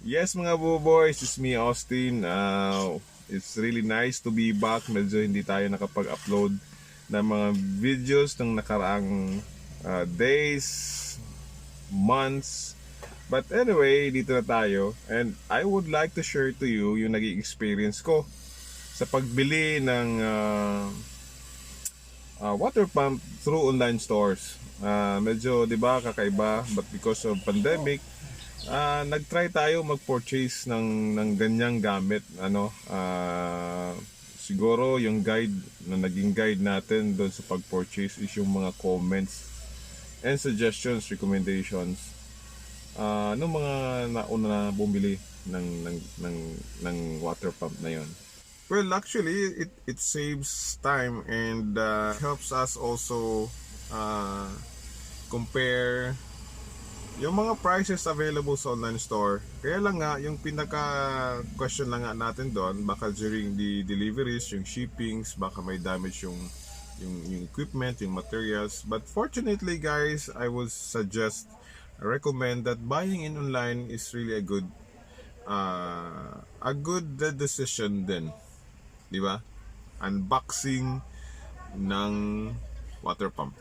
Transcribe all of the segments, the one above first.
Yes mga boys, it's me Austin. It's really nice to be back. Medyo hindi tayo nakapag-upload ng mga videos ng nakaraang days, months. But anyway, dito na tayo. And I would like to share to you yung naging experience ko sa pagbili ng water pump through online stores. Medyo 'di ba kakaiba, but because of pandemic, nag-try tayo mag-purchase ng ganyang gamit. Siguro yung guide na naging guide natin doon sa pag-purchase is yung mga comments and suggestions, recommendations ng mga nauna na bumili ng water pump na yon. Well, actually, it saves time and helps us also uh, compare yung mga prices available sa online store. Kaya lang nga, yung pinaka question lang nga natin doon, baka during the deliveries, yung shippings, baka may damage yung equipment, yung materials. But fortunately guys, I would suggest, I recommend that buying in online is really a good decision din. Di ba? Unboxing ng water pump.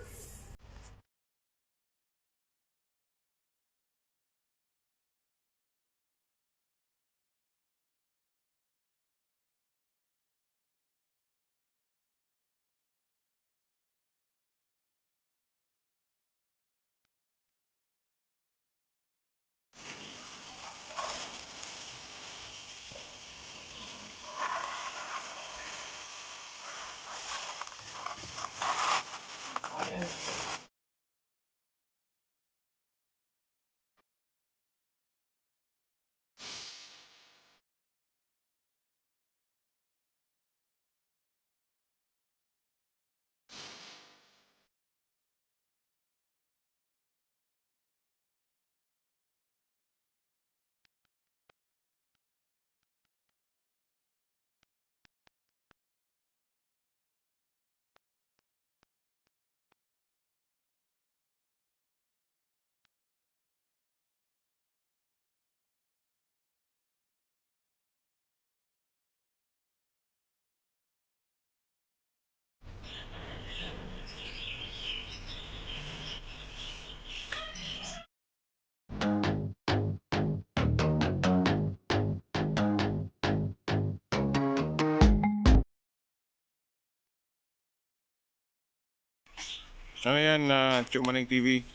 Ano yan, Chumaning TV?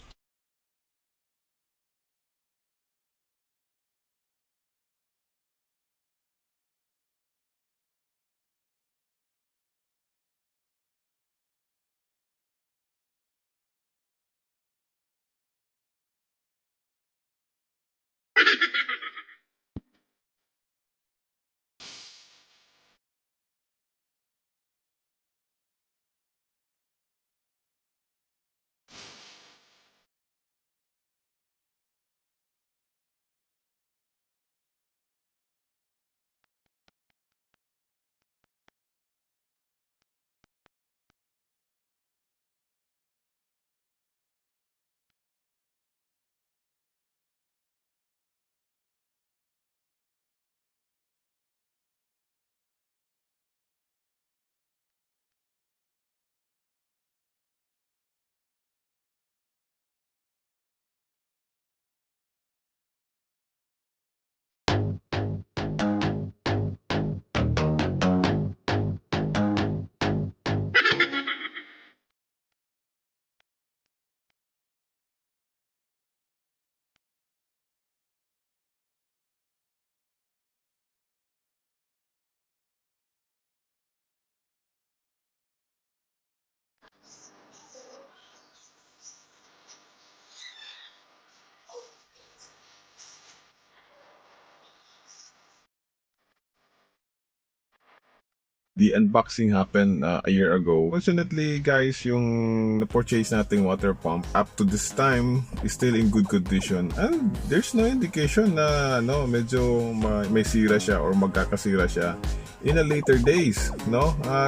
The unboxing happened a year ago. Fortunately guys, yung na-purchase nating water pump up to this time is still in good condition. And there's no indication na medyo may sira siya or magkakasira siya in a later days.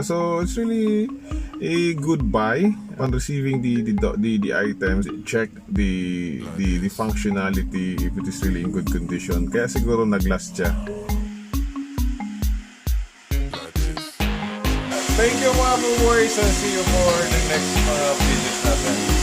So it's really a good buy. On receiving the items, check the functionality if it is really in good condition. Kaya siguro nag-last siya. Thank you mga boys, and see you for the next videos natin.